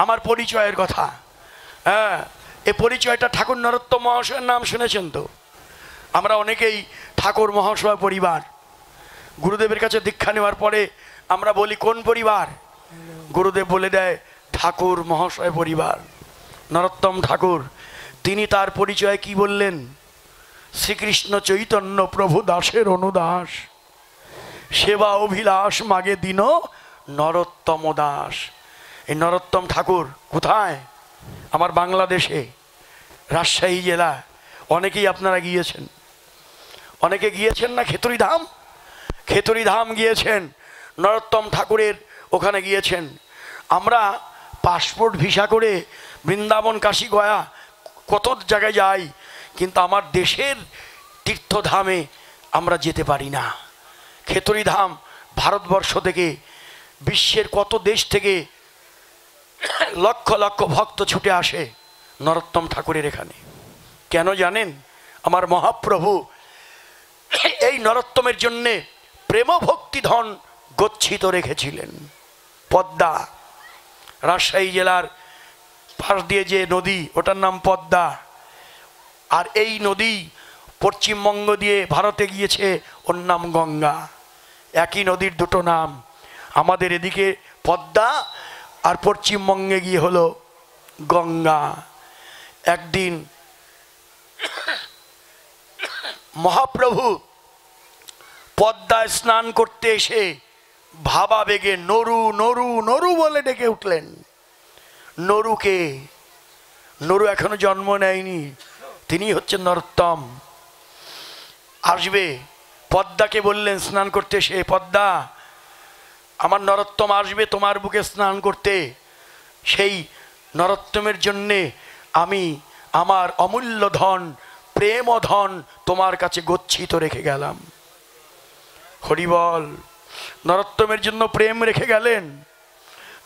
আমার পরিচয়ের কথা। হ্যাঁ, এই পরিচয়টা ঠাকুর নরোত্তম মহাশয়ের নাম শুনেছেন তো? আমরা অনেকেই ঠাকুর মহাশয় পরিবার। গুরুদেবের কাছে দীক্ষা নেওয়ার পরে আমরা বলি কোন পরিবার? গুরুদেব বলে দেয় ঠাকুর মহাশয় পরিবার। নরোত্তম ঠাকুর তিনি তার পরিচয় কি বললেন? শ্রীকৃষ্ণ চৈতন্য প্রভু দাসের অনুদাস, সেবা অভিলাষ মাগে দিন নরোত্তম দাস। এই নরোত্তম ঠাকুর কোথায়? আমার বাংলাদেশে রাজশাহী জেলা। অনেকেই আপনারা গিয়েছেন, অনেকে গিয়েছেন না খেতড়ি ধাম? খেতড়ি ধাম গিয়েছেন, নরোত্তম ঠাকুরের ওখানে গিয়েছেন। আমরা পাসপোর্ট ভিসা করে বৃন্দাবন কাশী গয়া কত জায়গায় যাই, কিন্তু আমার দেশের তীর্থধামে আমরা যেতে পারি না। খেতড়ি ধাম ভারতবর্ষ থেকে, বিশ্বের কত দেশ থেকে লক্ষ লক্ষ ভক্ত ছুটে আসে নরোত্তম ঠাকুরের এখানে। কেন জানেন? আমার মহাপ্রভু এই নরোত্তমের জন্যে প্রেম ভক্তি ধন গচ্ছিত রেখেছিলেন। পদ্মা, রাজশাহী জেলার পাশ দিয়ে যে নদী, ওটার নাম পদ্মা। আর এই নদী পশ্চিমবঙ্গ দিয়ে ভারতে গিয়েছে, ওর নাম গঙ্গা। একই নদীর দুটো নাম। আমাদের এদিকে পদ্মা আর পশ্চিমবঙ্গে গিয়ে হলো গঙ্গা। একদিন মহাপ্রভু পদ্মায় স্নান করতে এসে ভাবা বেগে নরু নরু নরু বলে ডেকে উঠলেন। নরুকে? নরু এখনো জন্ম নেয়নি, তিনি হচ্ছেন নরোত্তম। আসবে, পদ্মাকে বললেন স্নান করতে এসে, পদ্মা আমার নরোত্তম আসবে তোমার বুকে স্নান করতে। সেই নরোত্তমের জন্যে আমি আমার অমূল্য ধন, প্রেম ধন তোমার কাছে গচ্ছিত রেখে গেলাম। হরিবল। নরোত্তমের জন্য প্রেম রেখে গেলেন।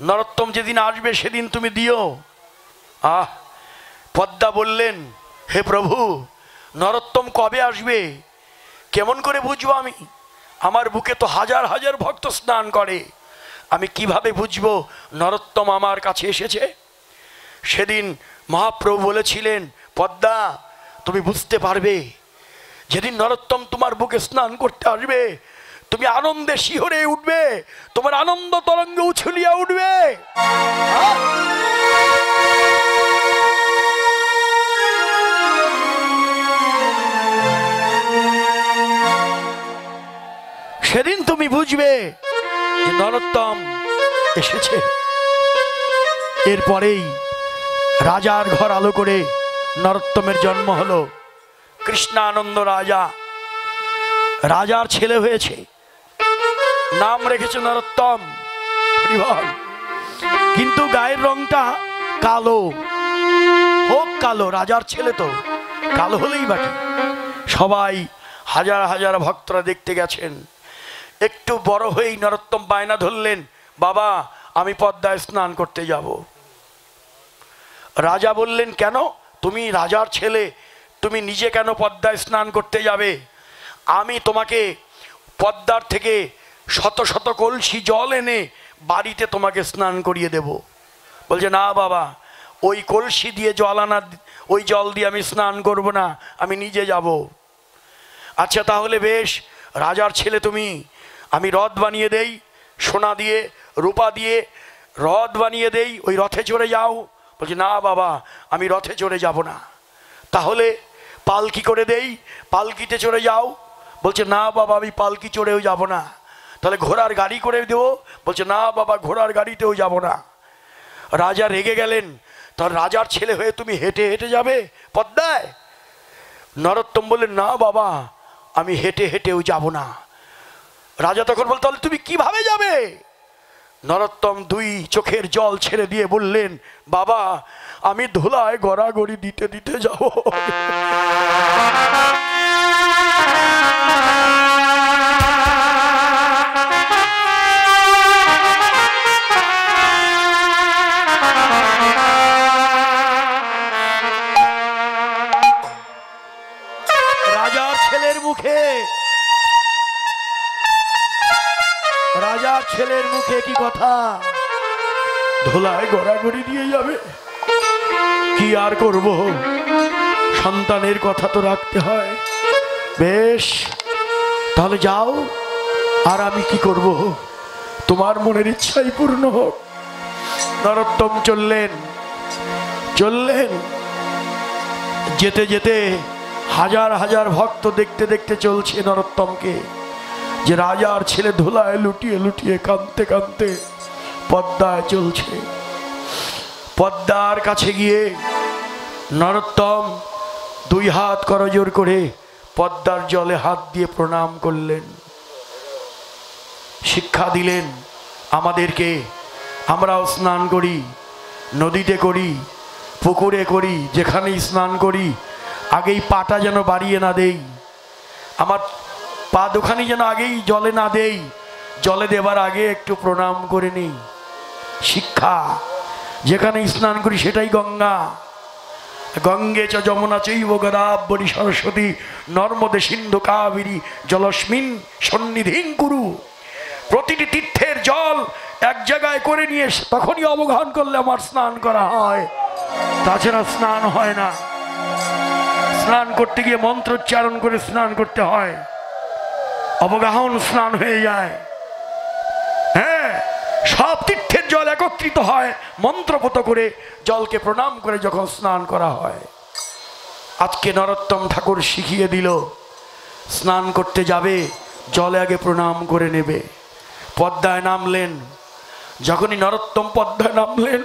নরোত্তম যেদিন আসবে সেদিন তুমি দিও। পদ্মা বললেন, হে প্রভু, নরোত্তম কবে আসবে? কেমন করে বুঝবো আমি? আমার বুকে তো হাজার হাজার ভক্ত স্নান করে, আমি কিভাবে বুঝবো নরোত্তম আমার কাছে এসেছে? সেদিন মহাপ্রভু বলেছিলেন, পদ্মা তুমি বুঝতে পারবে যেদিন নরোত্তম তোমার বুকে স্নান করতে আসবে, তুমি আনন্দে শিহরে উঠবে, তোমার আনন্দ তরঙ্গে উছলিয়া উঠবে। সেদিন তুমি বুঝবে যে নরোত্তম এসেছে। এরপরেই রাজার ঘর আলো করে নরোত্তমের জন্ম হলো। কৃষ্ণানন্দ রাজা, রাজার ছেলে হয়েছে, নাম রেখেছে নরোত্তম। কিন্তু গায়ের রংটা কালো। হোক কালো, রাজার ছেলে তো কালো হলেই বাকি। সবাই হাজার হাজার ভক্তরা দেখতে গেছেন। একটু বড় হয়েই নরোত্তম বায়না ধরলেন, বাবা আমি পদ্মায় স্নান করতে যাব। রাজা বললেন, কেন? তুমি রাজার ছেলে, তুমি নিজে কেন পদ্মায় স্নান করতে যাবে? আমি তোমাকে পদ্মার থেকে শত শত কলসি জল এনে বাড়িতে তোমাকে স্নান করিয়ে দেব। বলছে, না বাবা, ওই কলসি দিয়ে জল আনা, ওই জল দিয়ে আমি স্নান করব না, আমি নিজে যাব। আচ্ছা তাহলে বেশ, রাজার ছেলে তুমি, আমি রথ বানিয়ে দেই, সোনা দিয়ে রূপা দিয়ে রথ বানিয়ে দেই, ওই রথে চড়ে যাও। বলছে, না বাবা, আমি রথে চড়ে যাব না। তাহলে পালকি করে দেই, পালকিতে চড়ে যাও। বলছে, না বাবা, আমি পালকি চড়েও যাব না। তাহলে ঘোড়ার গাড়ি করে দেবো। বলছে, না বাবা, ঘোড়ার গাড়িতেও যাব না। রাজা রেগে গেলেন, তার রাজার ছেলে হয়ে তুমি হেঁটে হেঁটে যাবে পদ্মায়? নরোত্তম বললেন, না বাবা, আমি হেঁটে হেঁটেও যাব না। রাজা তখন বলতে, তাহলে তুমি কিভাবে যাবে? নরোত্তম দুই চোখের জল ছেড়ে দিয়ে বললেন, বাবা আমি ধুলায় গড়াগড়ি দিতে দিতে যাব। রাজার ছেলের মুখে, রাজার ছেলের মুখে কি কথা! ধোলায় গড়াগড়ি দিয়ে যাবে। কি আর করব, সন্তানের কথা তো রাখতে হয়। বেশ, তাহলে যাও, আর আমি কি করব, তোমার মনের ইচ্ছাই পূর্ণ হোক। নরোত্তম চললেন। যেতে যেতে হাজার হাজার ভক্ত দেখতে দেখতে চলছে নরোত্তমকে, যে রাজার ছেলে ধুলায় লুটিয়ে লুটিয়ে কাঁদতে কাঁদতে পদ্মায় চলছে। পদ্মার কাছে গিয়ে নরোত্তম দুই হাত করজোড় করে পদ্মার জলে হাত দিয়ে প্রণাম করলেন। শিক্ষা দিলেন আমাদেরকে, আমরাও স্নান করি, নদীতে করি, পুকুরে করি, যেখানেই স্নান করি আগেই পাটা যেন বাড়িয়ে না দেই, আমার পা দুখানি যেন আগেই জলে না দেই, জলে দেবার আগে একটু প্রণাম করে নিই। শিক্ষা, যেখানে স্নান করি সেটাই গঙ্গা। গঙ্গে চ যমুনা চৈব গোদাবরী সরস্বতী নর্মদে সিন্ধু কাবেরী জলস্মিন সন্নিধিং কুরু। প্রতিটি তীর্থের জল এক জায়গায় করে নিয়ে তখনই অবগাহন করলে আমার স্নান করা হয়, তাছাড়া স্নান হয় না। স্নান করতে গিয়ে মন্ত্রোচ্চারণ করে স্নান করতে হয়, অবগাহন স্নান হয়ে যায়। হ্যাঁ, সব তীর্থের জল একত্রিত হয়, মন্ত্রপত করে জলকে প্রণাম করে যখন স্নান করা হয়। আজকে নরোত্তম ঠাকুর শিখিয়ে দিল, স্নান করতে যাবে জলে আগে প্রণাম করে নেবে। পদ্মায় নামলেন। যখনই নরোত্তম পদ্মায় নামলেন,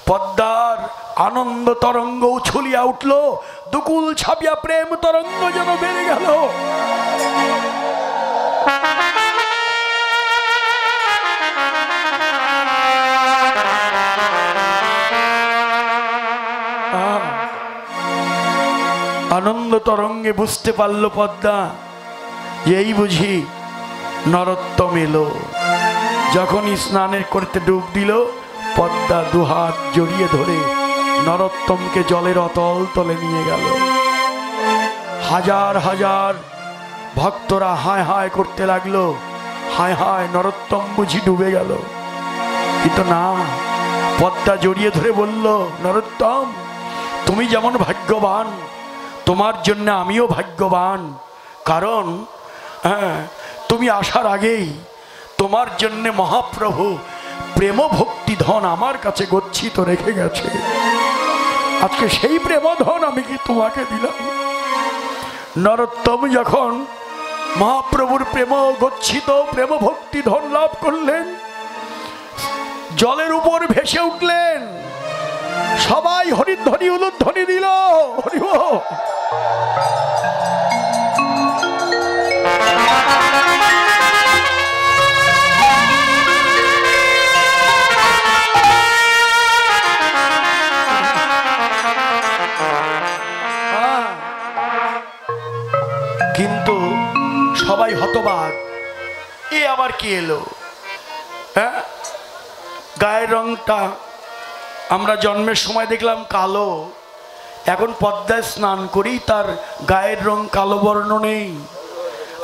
পদ্মার আনন্দ তরঙ্গ উছলিয়া উঠল, দুকুল ছাপিয়া প্রেম তরঙ্গ যেন বেড়ে গেল। আনন্দ তরঙ্গে বুঝতে পারল পদ্মা, এই বুঝি নরোত্তম এলো। যখনই স্নানের করতে ডুব দিল, পদ্মা দুহাত জড়িয়ে ধরে নরোত্তমকে জলের অতল তলে নিয়ে গেল। হাজার হাজার ভক্তরা হায় হায় করতে লাগলো, হায় হায় নরোত্তম বুঝি ডুবে গেল। কিন্তু না, পদ্মা জড়িয়ে ধরে বলল, নরোত্তম তুমি যেমন ভাগ্যবান, তোমার জন্য আমিও ভাগ্যবান। কারণ তুমি আসার আগেই তোমার জন্য মহাপ্রভু প্রেম ভক্তি ধন আমার কাছে গচ্ছিত রেখে গেছে। আজকে সেই প্রেম ধন আমি কি তোমাকে দিলাম। নরোত্তম যখন মহাপ্রভুর প্রেম গচ্ছিত প্রেম ভক্তি ধন লাভ করলেন, জলের উপর ভেসে উঠলেন। সবাই হরিধ্বনি উলুধ্বনি দিল, হরি বল। কিন্তু সবাই হতবাক, এ আবার কি এলো? হ্যাঁ, গায়ের রংটা আমরা জন্মের সময় দেখলাম কালো, এখন পদ্মায় স্নান করি তার গায়ের রং কালো বর্ণ নেই।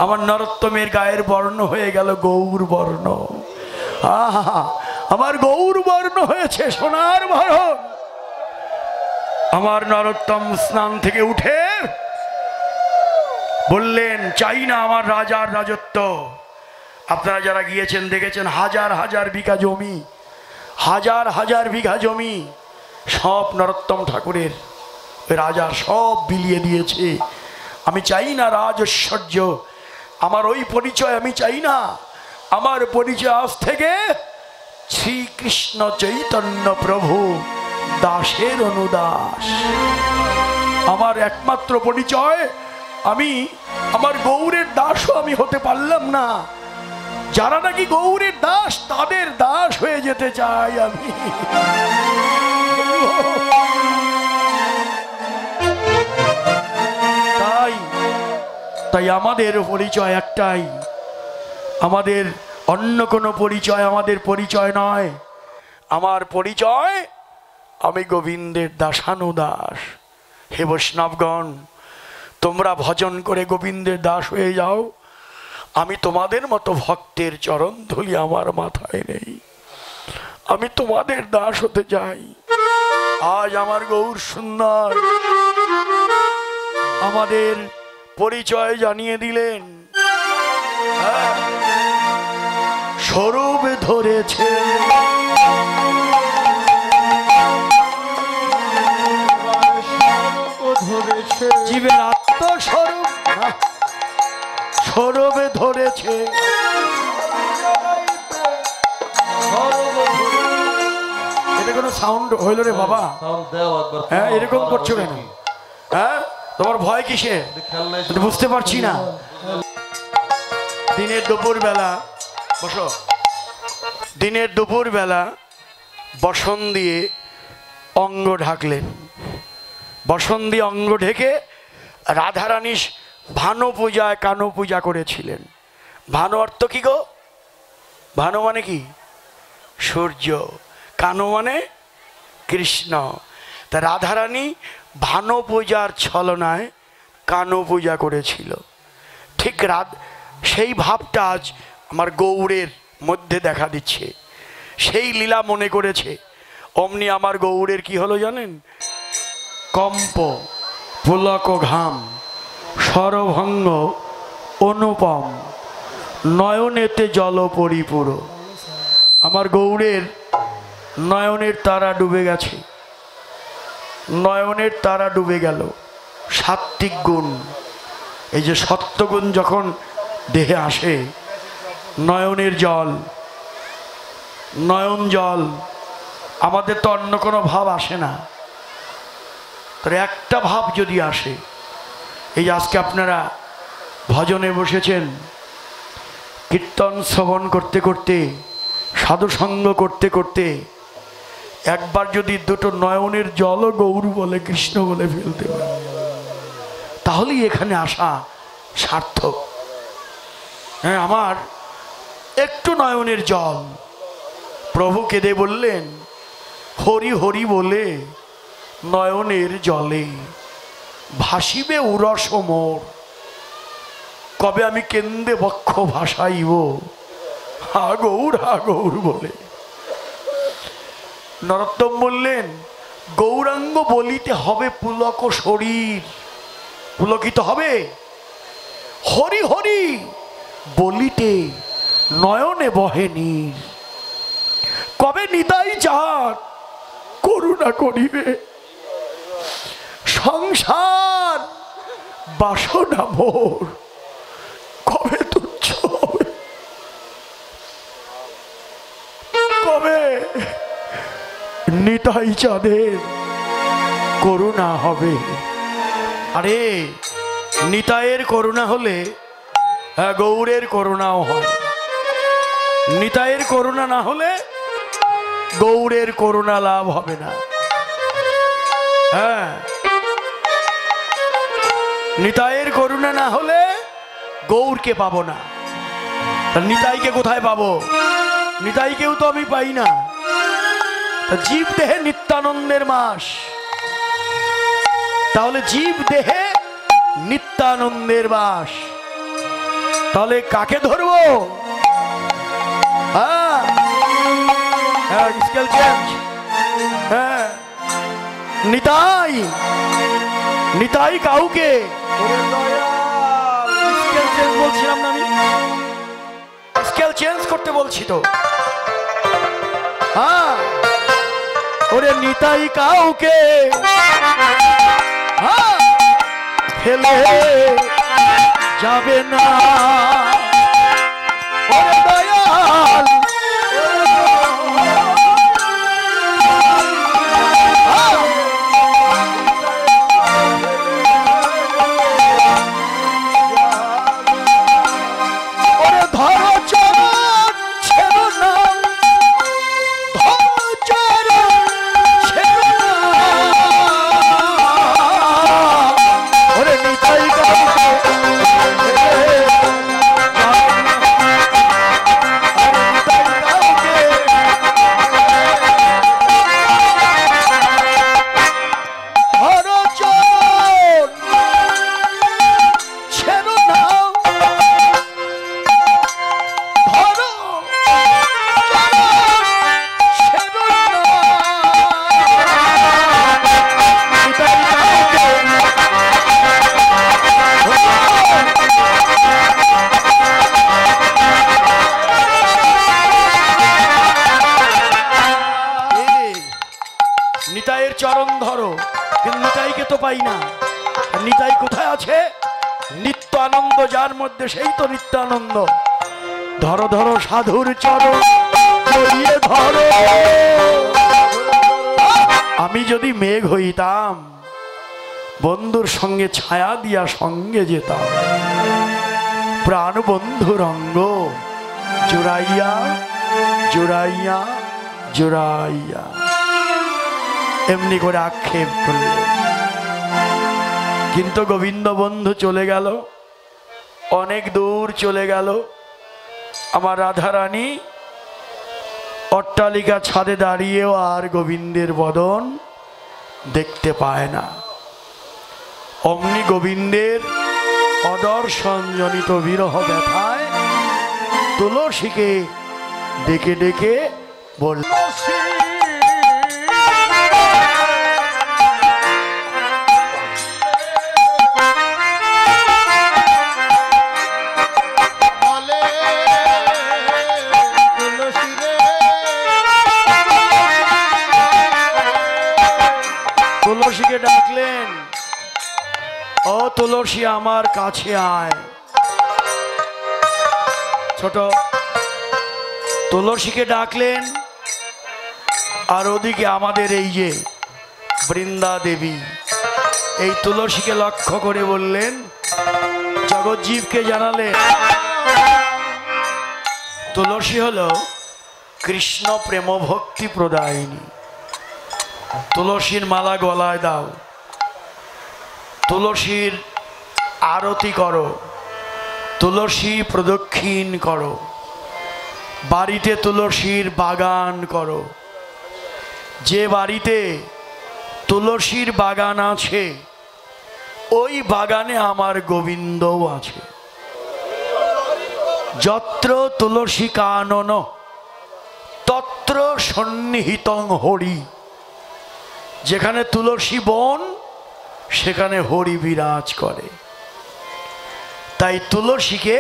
আমার নরোত্তমের গায়ের বর্ণ হয়ে গেল গৌর বর্ণ। আহা, আমার গৌর বর্ণ হয়েছে, সোনার বরণ। আমার নরোত্তম স্নান থেকে উঠে বললেন, চাই না আমার রাজার রাজত্ব। আপনারা যারা গিয়েছেন দেখেছেন, হাজার হাজার বিঘা জমি, হাজার হাজার বিঘা জমি সব নরোত্তম ঠাকুরের, রাজার সব বিলিয়ে দিয়েছে। আমি চাই না রাজ ঐশ্বর্য, আমার ওই পরিচয় আমি চাই না। আমার পরিচয় আজ থেকে শ্রীকৃষ্ণ চৈতন্য প্রভু দাসের অনুদাস। আমার একমাত্র পরিচয়, আমি আমার গৌরের দাসও আমি হতে পারলাম না। যারা নাকি গৌরের দাস, তাদের দাস হয়ে যেতে চাই আমি। তাই আমাদের পরিচয় একটাই, আমাদের অন্য কোনো পরিচয় আমাদের পরিচয় নয়। আমার পরিচয়, আমি গোবিন্দের দাসানুদাস। হে বৈষ্ণবগণ, তোমরা ভজন করে গোবিন্দের দাস হয়ে যাও। আমি তোমাদের মতো ভক্তের চরণ ধুলি আমার মাথায় নেই। আমি তোমাদের দাস হতে চাই। আজ আমার গৌর সুন্দর আমাদের পরিচয় জানিয়ে দিলেন। স্বরূপ ধরেছে, জীবের আত্মস্বরূপ স্বরূপে ধরেছে। এটা কোনো সাউন্ড হইল রে বাবা? হ্যাঁ, এরকম করছো কেন? হ্যাঁ, তোমার ভয় কিসে বুঝতে পারছি না। দিনের দুপুর বেলা বসো, দিনের দুপুর বেলা বসন দিয়ে অঙ্গ ঢাকলেন। বসন দিয়ে অঙ্গ ঢেকে রাধারানী ভানু পূজায় কানু পূজা করেছিলেন। ভানু অর্থ কি গো? ভানু মানে কি? সূর্য। কানু মানে কৃষ্ণ। তা রাধারানী ভানু পূজার ছলনায় কানু পূজা করেছিল। ঠিক সেই ভাবটা আজ আমার গৌড়ের মধ্যে দেখা দিচ্ছে। সেই লীলা মনে করেছে। অমনি আমার গৌড়ের কি হলো জানেন? কম্প, পুলক ঘাম, স্বরভঙ্গ অনুপম, নয়নেতে জল পরিপূর। আমার গৌড়ের নয়নের তারা ডুবে গেছে। নয়নের তারা ডুবে গেল। সাত্ত্বিক গুণ, এই যে সত্যগুণ যখন দেহে আসে, নয়নের জল, নয়ন জল। আমাদের তো অন্য কোনো ভাব আসে না, তার একটা ভাব যদি আসে, এই যে আজকে আপনারা ভজনে বসেছেন, কীর্তন শ্রবণ করতে করতে, সাধুসঙ্গ করতে করতে একবার যদি দুটো নয়নের জল গৌর বলে কৃষ্ণ বলে ফেলতে পারে, তাহলেই এখানে আসা সার্থক। হ্যাঁ, আমার একটু নয়নের জল। প্রভু কেঁদে বললেন, হরি হরি বলে নয়নের জলে ভাসিবে উরস মোর, কবে আমি কেন্দে বক্ষ ভাসাইব হা গৌর বলে। নরোত্তম বললেন, গৌরাঙ্গ বলিতে হবে পুলক শরীর, পুলকিত হবে। হরি হরি বলিতে নয়নে বহে নীর, কবে নিতাই চাঁদ করুণা করিবে, সংসার বাসনা মোর কবে তুচ্ছ হবে, কবে নিতাই চাঁদের করুণা হবে। আরে নিতাইয়ের করুণা হলে গৌরের করুণাও হয়। নিতাইয়ের করুণা না হলে গৌরের করুণা লাভ হবে না। হ্যাঁ, নিতাইয়ের করুণা না হলে গৌরকে পাবো না। নিতাইকে কোথায় পাবো? নিতাইকেও তো আমি পাই না। জীব দেহে নিত্যানন্দের মাস, তাহলে জীব দেহে নিত্যানন্দের বাস, তাহলে কাকে ধরবো? হ্যাঁ, স্কেল চেঞ্জ। হ্যাঁ, নিতাই, নিতাই কাউকে স্কেল চেঞ্জ বলছিলাম না আমি? স্কেল চেঞ্জ করতে বলছি তো। হ্যাঁ, ওরে নিতাই কাউকে ফেলে যাবে না। ওরে দয়াল, ওরে ধরো চরণ ছেড়ো না, ধরো চরণ ছেড়ো না। ওরে নিতাই কাউকে নিতাইয়ের চরণ ধরো, কিন্তু নিতাইকে তো পাই না। আর নিতাই কোথায় আছে? নিত্য আনন্দ যার মধ্যে, সেই তো নিত্য আনন্দ। ধরো ধরো সাধুর চরণ জড়িয়ে ধরো। আমি যদি মেঘ হইতাম, বন্ধুর সঙ্গে ছায়া দিয়া সঙ্গে যেতাম। প্রাণ বন্ধুর অঙ্গ জোড়াইয়া জোড়াইয়া জোড়াইয়া, এমনি করে আক্ষেপ করলে। কিন্তু গোবিন্দ বন্ধু চলে গেল, অনেক দূর চলে গেল। আমার রাধারানী অট্টালিকা ছাদে দাঁড়িয়েও আর গোবিন্দের বদন দেখতে পায় না। অমনি গোবিন্দের অদর্শনজনিত বিরহ ব্যথায় তুলসীকে ডেকে ডেকে বলল, তুলসীকে ডাকলেন, ও তুলসী আমার কাছে আয়। ছোট তুলসীকে ডাকলেন। আর ওদিকে আমাদের এই যে বৃন্দা দেবী, এই তুলসীকে লক্ষ্য করে বললেন, জগজ্জীবকে জানালেন, তুলসী হলো কৃষ্ণ প্রেম ভক্তি প্রদায়িনী। তুলসীর মালা গলায় দাও, তুলসীর আরতি করো, তুলসী প্রদক্ষিণ করো, বাড়িতে তুলসীর বাগান করো। যে বাড়িতে তুলসীর বাগান আছে, ওই বাগানে আমার গোবিন্দও আছে। যত্র তুলসী কানন তত্র সন্নিহিতং হরি। যেখানে তুলসী বন, সেখানে হরি বিরাজ করে। তাই তুলসীকে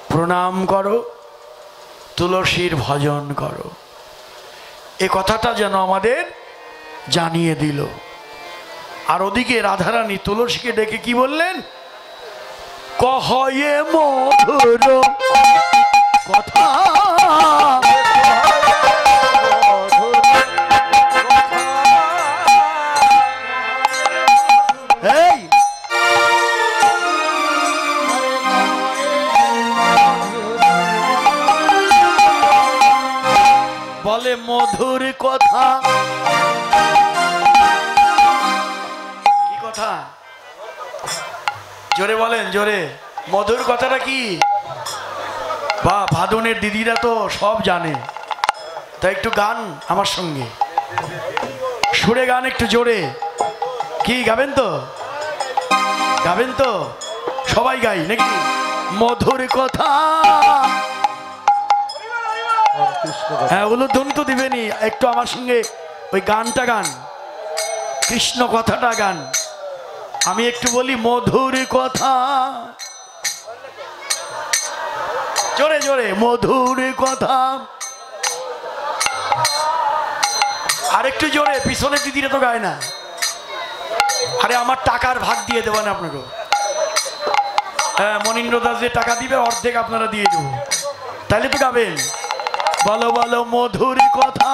প্রণাম করো, তুলসীর ভজন করো। এ কথাটা যেন আমাদের জানিয়ে দিল। আর ওদিকে রাধারানী তুলসীকে ডেকে কি বললেন? কহয়ে মধুর কথা, এই বলে মধুর কথা। কি কথা? জোরে বলেন, জোরে। মধুর কথাটা কি? বা ভাদনের দিদিরা তো সব জানে, তাই একটু গান আমার সঙ্গে, সুরে গান একটু জোরে। কি গাবেন তো? গাবেন তো? সবাই গাই নাকি? মধুর কথা। হ্যাঁ, উলুধ্বনি তো দিবেনি, একটু আমার সঙ্গে ওই গানটা গান, কৃষ্ণ কথাটা গান। আমি একটু বলি মধুর কথা, জোরে জোরে, মধুর কথা। আর একটু জোরে, পিছনে দিদিরা তো গায় না। আরে আমার টাকার ভাগ দিয়ে দেবেন আপনাকে। হ্যাঁ, মনীন্দ্র দাস যে টাকা দিবে অর্ধেক আপনারা দিয়ে দেবো, তাহলে তো গাবেন। বলো বলো মধুর কথা,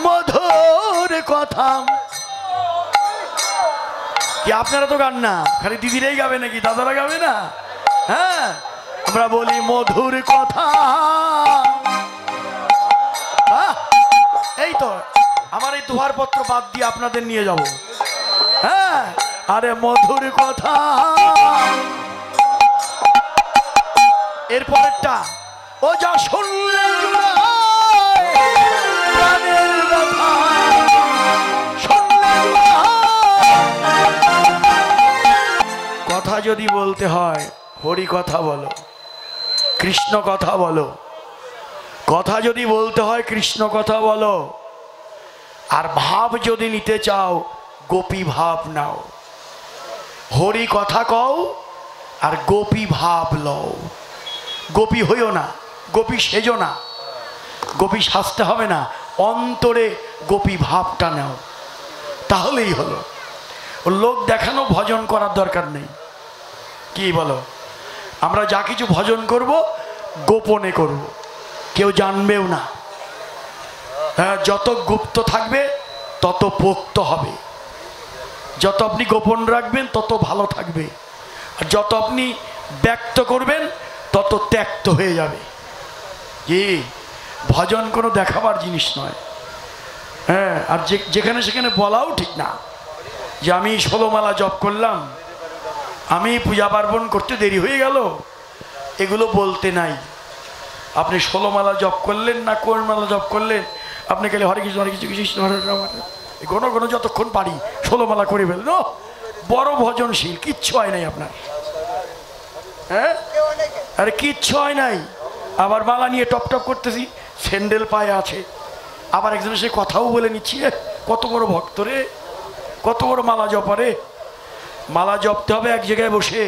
মধুর কথা। কি আপনারা তো গান না, খালি দিদিরাই গাবে নাকি? দাদারা গাবে না? হ্যাঁ, আমরা বলি মধুর কথা। এই তো আমার এই দোহারপত্র বাদ দিয়ে আপনাদের নিয়ে যাব। হ্যাঁ, আরে মধুর কথা। এরপরেরটা, ও যা শুনলে কথা যদি বলতে হয়, হরি কথা বলো, কৃষ্ণ কথা বলো। কথা যদি বলতে হয়, কৃষ্ণ কথা বলো। আর ভাব যদি নিতে চাও, গোপী ভাব নাও। হরি কথা কও আর গোপী ভাব লও। গোপী হইও না, গোপী সেজো না। গোপী সাজতে হবে না, অন্তরে গোপী ভাবটা নাও, তাহলেই হলো। লোক দেখানো ভজন করার দরকার নেই। কি বলো? আমরা যা কিছু ভজন করব গোপনে করব, কেউ জানবেও না। হ্যাঁ, যত গুপ্ত থাকবে তত পোক্ত হবে, যত আপনি গোপন রাখবেন তত ভালো থাকবে, আর যত আপনি ব্যক্ত করবেন তত ত্যক্ত হয়ে যাবে। কি ভজন কোনো দেখাবার জিনিস নয়। হ্যাঁ, আর যেখানে সেখানে বলাও ঠিক না যে আমি 16 মালা জপ করলাম, আমি পূজা পার্বণ করতে দেরি হয়ে গেল, এগুলো বলতে নাই। আপনি 16 মালা জপ করলেন না কোন মালা জপ করলেন, আপনি গেলে হরে কৃষ্ণ হরে কৃষ্ণ কৃষ্ণ হরে রাম, ঘন ঘন যতক্ষণ পারি 16 মালা করে ফেলল, বড় ভজনশীল, কিচ্ছু হয় নাই আপনার। হ্যাঁ, আরে কিচ্ছু হয় নাই। আবার মালা নিয়ে টপ টপ করতেছি, স্যান্ডেল পায়ে আছে, আবার একজনের সে কথাও বলে নিচ্ছি, কত বড় ভক্ত রে, কত বড় মালা জপারে। মালা জপতে হবে এক জায়গায় বসে,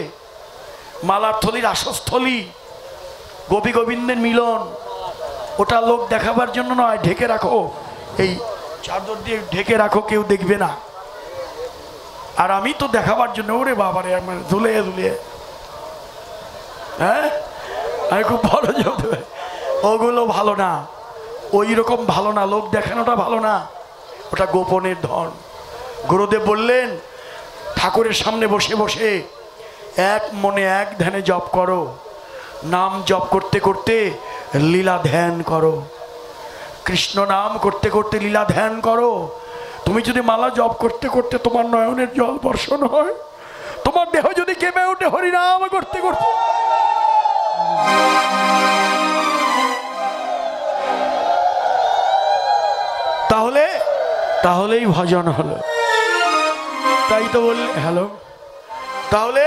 মালার থলির আসস্থলী, গোপী গোবিন্দের মিলন, ওটা লোক দেখাবার জন্য নয়। ঢেকে রাখো, এই চাদর দিয়ে ঢেকে রাখো, কেউ দেখবে না। আর আমি তো দেখাবার জন্য, ওরে বাবারে মানে ধুলে ধুলে, হ্যাঁ আমি খুব বড় জপ, ওগুলো ভালো না, ওই রকম ভালো না, লোক দেখানোটা ভালো না, ওটা গোপনের ধন। গুরুদেব বললেন ঠাকুরের সামনে বসে বসে এক মনে এক ধ্যানে জপ করো, নাম জপ করতে করতে লীলা ধ্যান করো, কৃষ্ণ নাম করতে করতে লীলা ধ্যান করো। তুমি যদি মালা জপ করতে করতে তোমার নয়নের জল বর্ষণ হয়, তোমার দেহ যদি কেঁপে ওঠে হরিনাম করতে করতে, তাহলেই ভজন হলো। তাই তো বল, হ্যালো, তাহলে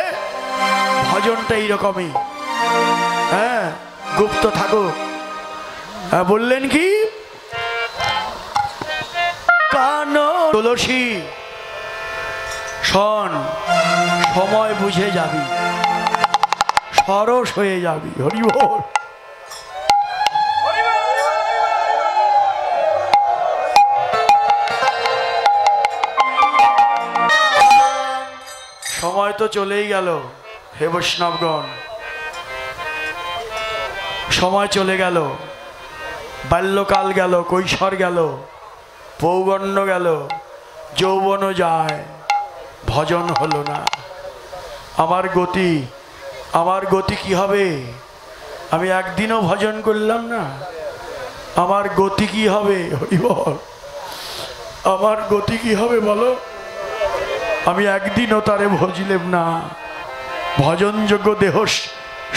ভজনটা এইরকমই। হ্যাঁ, গুপ্ত থাকো। বললেন কি, কান তুলসী শোন, সময় বুঝে যাবি, সরস হয়ে যাবি। হরি বল। সময় তো চলেই গেল হে বৈষ্ণবগণ, সময় চলে গেল, বাল্যকাল গেল, কৈশোর গেল, পৌগণ্য গেল, যৌবনও যায়, ভজন হলো না। আমার গতি কি হবে? আমি একদিনও ভজন করলাম না, আমার গতি কি হবে? হরি বল। আমার গতি কি হবে বলো? আমি একদিনও তারে ভজলেম না। ভজনযোগ্য দেহ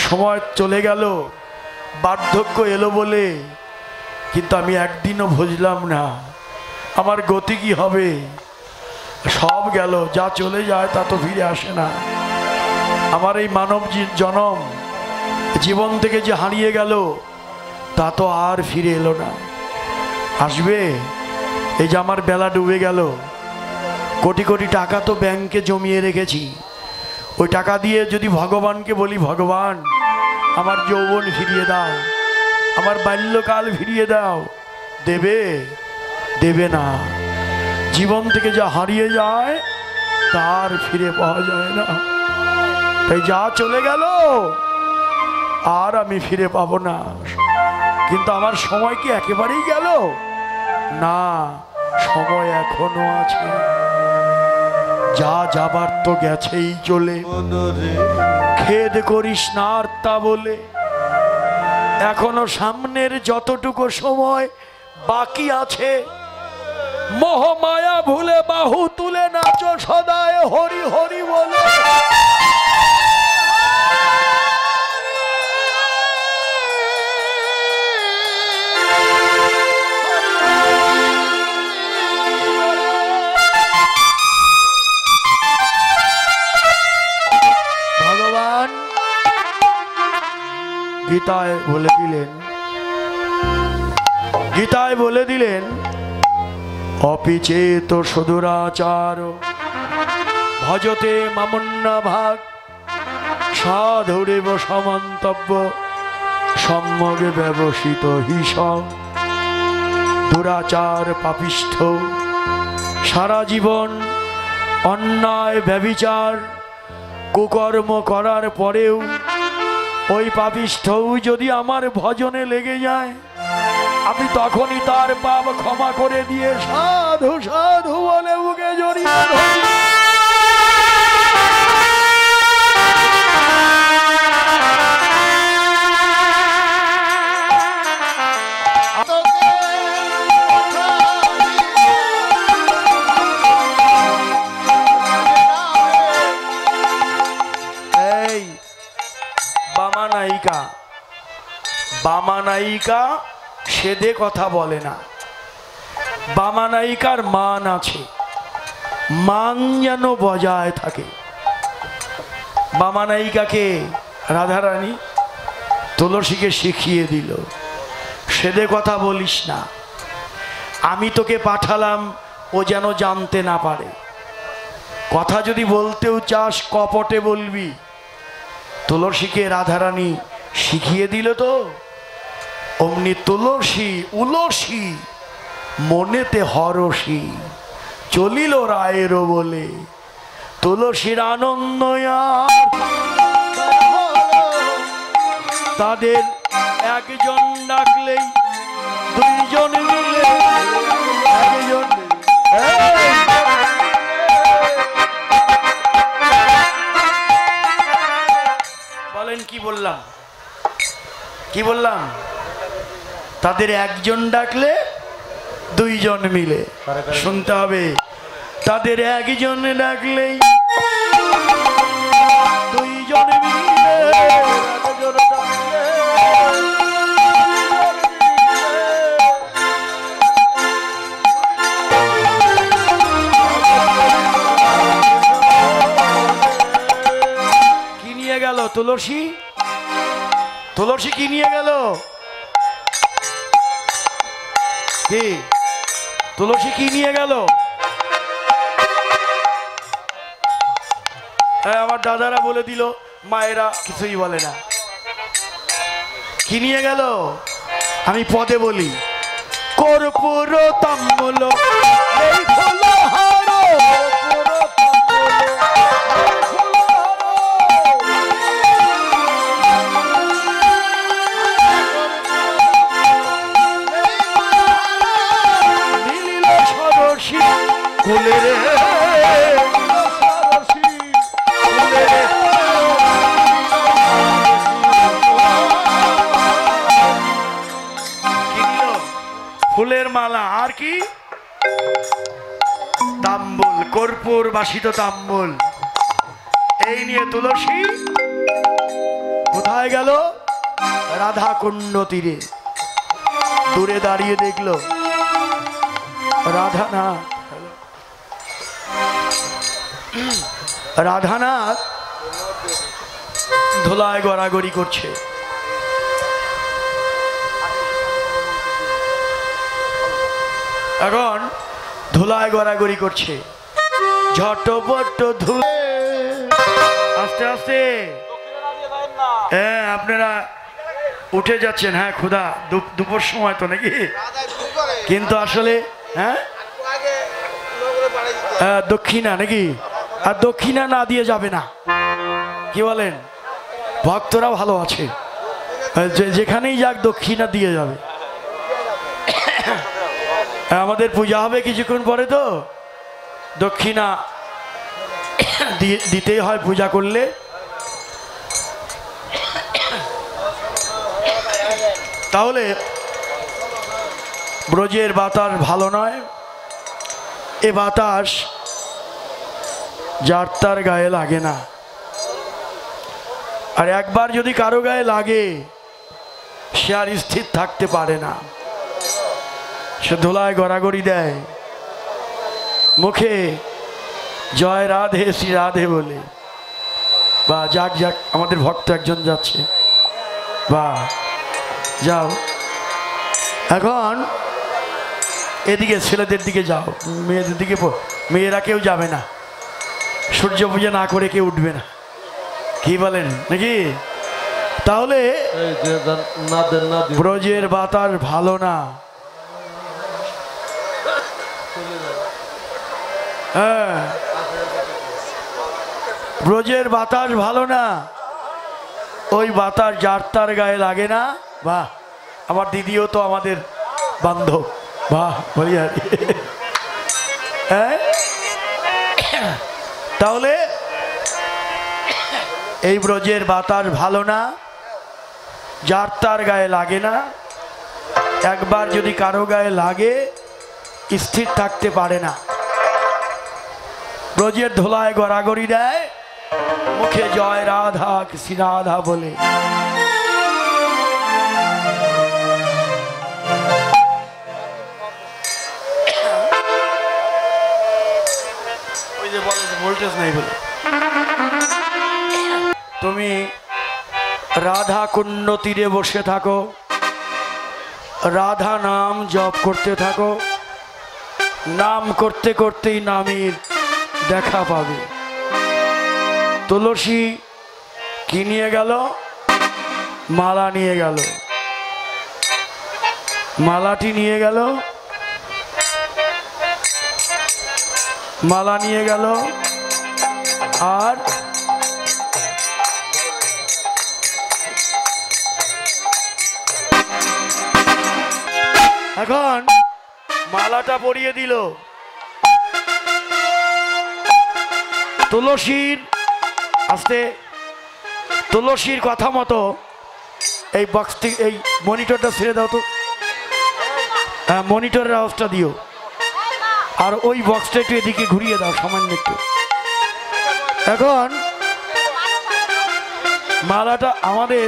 সময় চলে গেল, বার্ধক্য এলো বলে, কিন্তু আমি একদিনও ভজলাম না। আমার গতি কি হবে? সব গেল, যা চলে যায় তা তো ফিরে আসে না। আমার এই মানব জনম জীবন থেকে যে হারিয়ে গেল তা তো আর ফিরে এলো না। আসবে? এই যে আমার বেলা ডুবে গেল, কোটি কোটি টাকা তো ব্যাংকে জমিয়ে রেখেছি, ওই টাকা দিয়ে যদি ভগবানকে বলি, ভগবান আমার যৌবন ফিরিয়ে দাও, আমার বাল্যকাল ফিরিয়ে দাও, দেবে? দেবে না। জীবন থেকে যা হারিয়ে যায় তার ফিরে পাওয়া যায় না। তাই যা চলে গেল আর আমি ফিরে পাবো না। কিন্তু আমার সময় কি একেবারেই গেল? না, সময় এখনো আছে। যা যাবার তো গেছেই চলে, খেদ করিস না আর তা বলে। এখনো সামনের যতটুকু সময় বাকি আছে, মোহ মায়া ভুলে বাহু তুলে নাচো সদায় হরি হরি বলে। ভগবান গীতায় বলে দিলেন, অপিচেত সুদুরাচার ভজতে মামন্না ভাগ, সাধুরেব সমন্তব্য সম্যগে ব্যবসিত হিস। দুরাচার পাপিষ্ঠ, সারা জীবন অন্যায় ব্যভিচার কুকর্ম করার পরেও ওই পাপিষ্ঠও যদি আমার ভজনে লেগে যায়, আমি তখনই তার পাপ ক্ষমা করে দিয়ে সাধু সাধু বলে বুকে জড়িয়ে ধরি। এই বামা নায়িকা সেদে কথা বলে না। বামা নায়িকার মান আছে, মান যেন বজায় থাকে। বামা নায়িকাকে রাধারানী তুলসীকে শিখিয়ে দিল, সেদে কথা বলিস না, আমি তোকে পাঠালাম ও যেন জানতে না পারে। কথা যদি বলতেও চাস কপটে বলবি। তুলসীকে রাধারানী শিখিয়ে দিল তো অমনি তুলসী উলসী মনেতে হরসী চলিল রায়ের বলে। তুলসীর আনন্দ তাদের একজন ডাকলেই দুইজন মিলে একজন। বলেন কি বললাম, কি বললাম? তাদের একজন ডাকলে দুইজন মিলে। শুনতে হবে, তাদের একজন ডাকলেই দুইজন মিলে। কি নিয়ে গেল তুলসী? তুলসী কি নিয়ে গেল? কি তুলসী কি নিয়ে গেল? আমার দাদারা বলে দিল, মায়েরা কিছুই বলে না। কি নিয়ে গেল? আমি পদে বলি, কর্পূর তাম্বুল এই ফুলহার, কুলের ফুলের মালা আর কি তাম্বুল, কর্পূর বাসিত তাম্বুল। এই নিয়ে তুলসী কোথায় গেল? রাধা কুণ্ড তীরে। দূরে দাঁড়িয়ে দেখলো রাধানাথ ধুলায় গড়াগড়ি করছে। এখন ধুলায় গড়াগড়ি করছে, ঝটপট ধুলে আস্তে আস্তে। হ্যাঁ আপনারা উঠে যাচ্ছেন, হ্যাঁ ক্ষুধা দুপুর সময় তো নাকি, কিন্তু আসলে হ্যাঁ দক্ষিণা নাকি, আর দক্ষিণা না দিয়ে যাবে না। কি বলেন? ভক্তরা ভালো আছে, যেখানেই যাক দক্ষিণা দিয়ে যাবে। আমাদের পূজা হবে কিছুক্ষণ পরে, তো দক্ষিণা দিতেই হয় পূজা করলে। তাহলে ব্রজের বাতাস ভালো নয়, এ বাতাস যার তার গায়ে লাগে না। আর একবার যদি কারো গায়ে লাগে সে আর স্থির থাকতে পারে না, সে ধুলায় গড়াগড়ি দেয়, মুখে জয় রাধে শ্রী রাধে বলে। বা যাক যাক, আমাদের ভক্ত একজন যাচ্ছে, বা যাও। এখন এদিকে ছেলেদের দিকে যাও, মেয়েদের দিকে মেয়েরা কেউ যাবে না, সূর্য পূজা না করে কেউ উঠবে না। কি বলেন নাকি? তাহলে ব্রজের বাতাস ভালো না, হ্যাঁ, ব্রজের বাতাস ভালো না, ওই বাতাস যার তার গায়ে লাগে না। বাহ, আমার দিদিও তো আমাদের বান্ধব। বাহ, বলি আর হ্যাঁ, তাহলে এই ব্রজের বাতাস ভালো না, যার তার গায়ে লাগে না। একবার যদি কারো গায়ে লাগে স্থির থাকতে পারে না। ব্রজের ধোলায় গড়াগড়ি দেয়, মুখে জয় রাধা কৃষ্ণ রাধা বলে। ওই যে বলে ভোল্টেজ নেই বলে। তুমি রাধা কুণ্ড তীরে বসে থাকো, রাধা নাম জপ করতে থাকো, নাম করতে করতেই নামের দেখা পাবে। তুলসী কি নিয়ে গেল? মালা নিয়ে গেল। মালাটি নিয়ে গেল, মালা নিয়ে গেল। আর এখন মালাটা পরিয়ে দিল। তুলসীর আস্তে, তুলসীর কথা মতো এই বক্সটি, এই মনিটরটা ছেড়ে দাও তো। হ্যাঁ, মনিটরের আওয়াজটা দিও। আর ওই বক্সটা একটু এদিকে ঘুরিয়ে দাও সামান্য একটু। এখন মালাটা আমাদের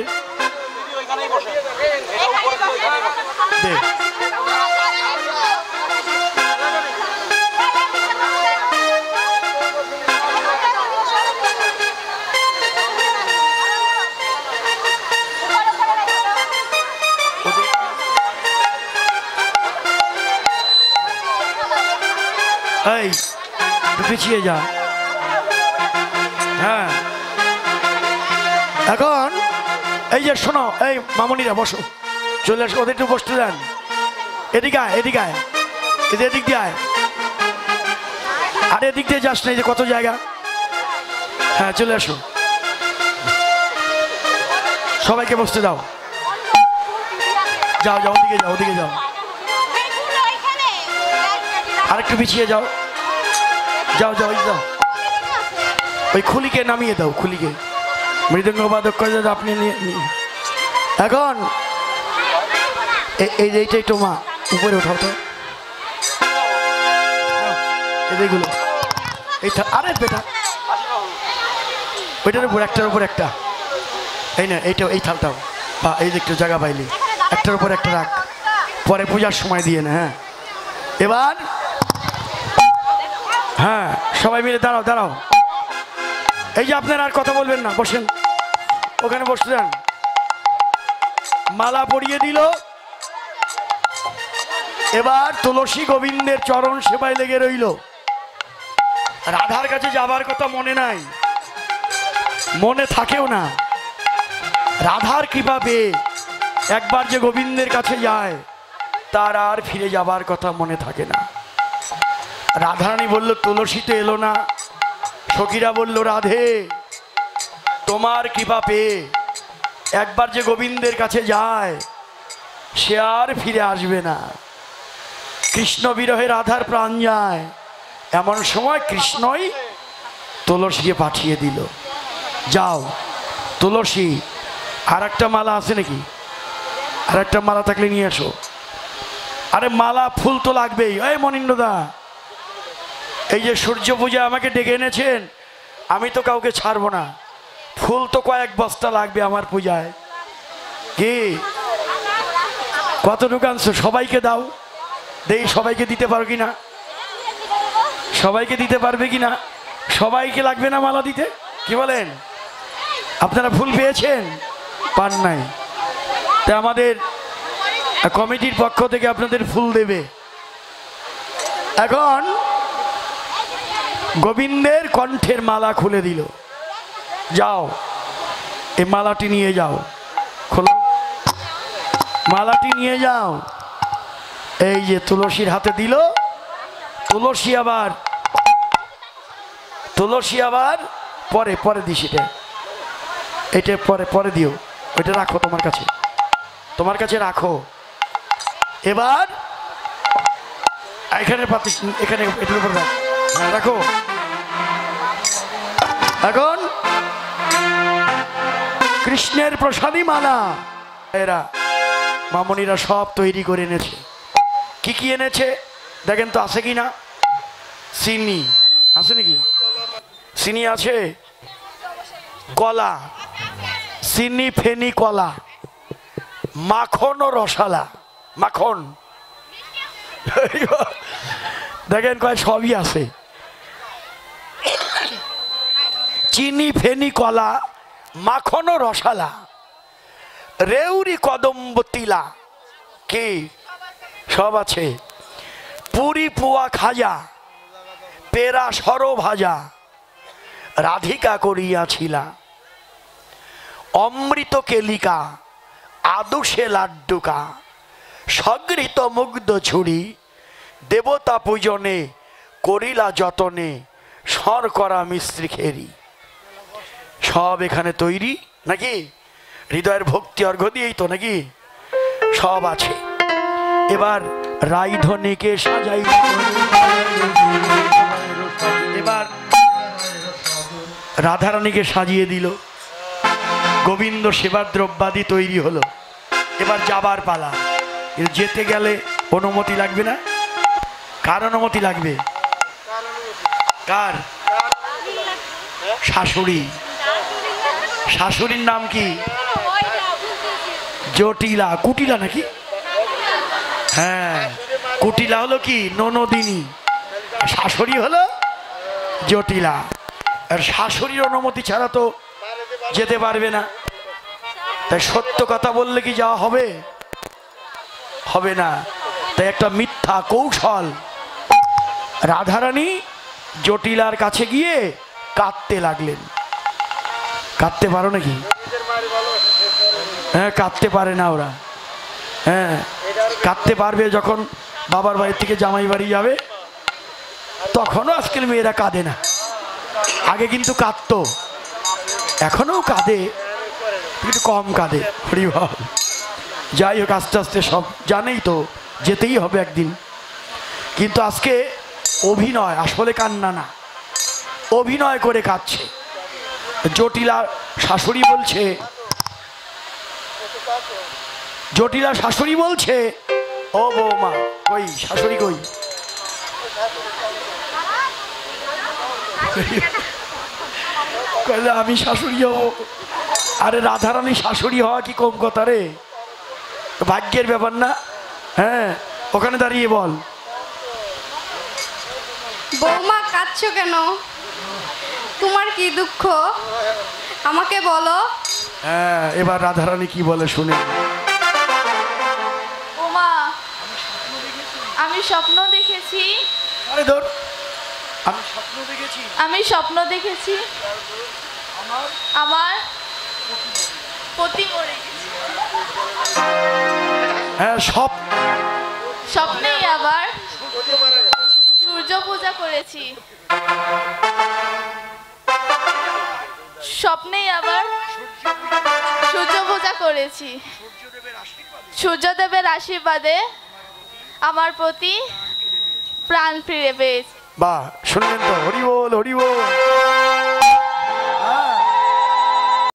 দেখ, এই পিছিয়ে যা। হ্যাঁ, এখন এই যে শোনো, এই মামনিরা বসো, চলে আসো, ওদের একটু বসতে দেন। এদিকে আয়, এদিকে আয়, এদিক দিয়ে আয়। আর এদিক দিয়ে যাস না, এই যে কত জায়গা। হ্যাঁ, চলে আসো, সবাইকে বসতে দাও। যাও যাও, ওদিকে যাও, ওদিকে যাও। আরেকটু পিছিয়ে যাও, যাও যাও, ওই যাও। ওই খুলিকে নামিয়ে দাও, খুলিকে মৃদঙ্গ বাদক করে আপনি এখন এইটা একটু মা উপরে উঠাও তো, এইগুলো এই আরে বেটা, ওইটার উপর একটার উপর একটা, এই না এইটা, এই থালটাও বা এই যে একটু জায়গা পাইলি, একটার উপর একটা রাখ, পরে পূজার সময় দিয়ে না। হ্যাঁ, এবার হ্যাঁ, সবাই মিলে দাঁড়াও দাঁড়াও। এই যে আপনারা আর কথা বলবেন না, বসেন, ওখানে বসতে যান। মালা পরিয়ে দিল। এবার তুলসী গোবিন্দের চরণ সেবায় লেগে রইল। রাধার কাছে যাবার কথা মনে নাই, মনে থাকেও না। রাধার কৃপা পেয়ে একবার যে গোবিন্দের কাছে যায়, তার আর ফিরে যাবার কথা মনে থাকে না। রাধারানী বলল, তুলসী তো এলো না। সখীরা বলল, রাধে তোমার কৃপা পেয়ে একবার যে গোবিন্দের কাছে যায়, সে আর ফিরে আসবে না। কৃষ্ণ বিরহে রাধার প্রাণ যায়। এমন সময় কৃষ্ণই তুলসীকে পাঠিয়ে দিল, যাও তুলসী, আর একটা মালা আছে নাকি? আর একটা মালা থাকলে নিয়ে এসো। আরে মালা ফুল তো লাগবেই। এই মনিন্দ্রদা, এই যে সূর্য পূজা আমাকে ডেকে এনেছেন, আমি তো কাউকে ছাড়বো না। ফুল তো কয়েক বস্তা লাগবে আমার পূজায়। কি কতটুকু আনছো? সবাইকে দাও, দেই সবাইকে দিতে পারো কিনা, সবাইকে দিতে পারবে কিনা? সবাইকে লাগবে না মালা দিতে? কি বলেন? আপনারা ফুল পেয়েছেন? পান নাই? তা আমাদের কমিটির পক্ষ থেকে আপনাদের ফুল দেবে। এখন গোবিন্দের কণ্ঠের মালা খুলে দিল, যাও এই মালাটি নিয়ে যাও, খোলো, মালাটি নিয়ে যাও। এই যে তুলসীর হাতে দিল, তুলসী আবার পরে পরে দিস, এটা পরে পরে দিও, ওইটা রাখো তোমার কাছে রাখো। এবার এখানে পাতি, এখানে এটার উপর রাখো। এখন কৃষ্ণের প্রসাদী মালা এরা মামনিরা সব তৈরি করে এনেছে। কি কি এনেছে দেখেন তো, আছে কি না? চিনি আছে নাকি? চিনি আছে, কলা, চিনি, ফেনি, কলা, মাখন ও রসালা। মাখন দেখেন কয় সবই আছে। চিনি, ফেনি, কলা, মাখন ও রসালা, রেউরি, কদম্ব, তিলা, কি সব আছে। পুরি, পোয়া, খাজা, পেরা, সর ভাজা, রাধিকা করিয়াছিলা, অমৃত কেলিকা, আদুষে লাড্ডুকা, সগৃত মুগ্ধ ছুরি, দেবতা পূজনে করিলা যতনে, সর করা মিস্ত্রি খেরি। সব এখানে তৈরি নাকি? হৃদয়ের ভক্তি অর্ঘ্য দিয়েই তো নাকি সব আছে। এবার রাইধনীকে সাজাই, এবার রাধারানীকে সাজিয়ে দিল, গোবিন্দ সেবার দ্রব্যাদি তৈরি হলো। এবার যাবার পালা। যেতে গেলে অনুমতি লাগবে না? কার অনুমতি লাগবে? কার? শাশুড়ি। শাশুড়ির নাম কি? জটিলা। কুটিলা নাকি? হ্যাঁ, কুটিলা হলো কি ননদিনী, শাশুড়ি হলো জটিলা। আর শাশুড়ির অনুমতি ছাড়া তো যেতে পারবে না। তাই সত্য কথা বললে কি যাওয়া হবে? হবে না। তাই একটা মিথ্যা কৌশল। রাধারানী জটিলার কাছে গিয়ে কাঁদতে লাগলেন। কাঁদতে পারো নাকি? হ্যাঁ, কাঁদতে পারে না ওরা। হ্যাঁ, কাঁদতে পারবে যখন বাবার বাড়ি থেকে জামাই বাড়ি যাবে, তখনও আজকাল মেয়েরা কাঁদে না। আগে কিন্তু কাঁদতো, এখনো কাঁদে, একটু কম কাঁদে। হরি বল। যাই হোক, আস্তে আস্তে সব জানেই তো, যেতেই হবে একদিন। কিন্তু আজকে অভিনয়, আসলে কান্না না, অভিনয় করে কাঁদছে। জটিলা শাশুড়ি বলছে, জটিলা শাশুড়ি বলছে, ও বৌমা কই, শাশুড়ি কই? আমি শাশুড়ি হব? আরে রাধারানী শাশুড়ি হওয়া কি কম কথা রে? ভাগ্যের ব্যাপার না? হ্যাঁ, ওখানে দাঁড়িয়ে বল। বৌমা কাঁদছো কেন? তোমার কি দুঃখ আমাকে বলো। হ্যাঁ, এবার রাধারানী কি বলে শুনে। বৌমা, আমি স্বপ্ন দেখেছি। আরে ধর, আমি স্বপ্ন দেখেছি। আমি স্বপ্ন দেখেছি আমার পতি মরে গেছে। হ্যাঁ, স্বপ্নেই আবার সূর্য পূজা করেছি। স্বপ্নেই আবার সূর্য পূজা করেছি। সূর্যদেবের আশীর্বাদে আমার প্রতি প্রাণ ফিরে পেয়েছে। বাহ, শুনলেন তো? হরি বল, হরি বল।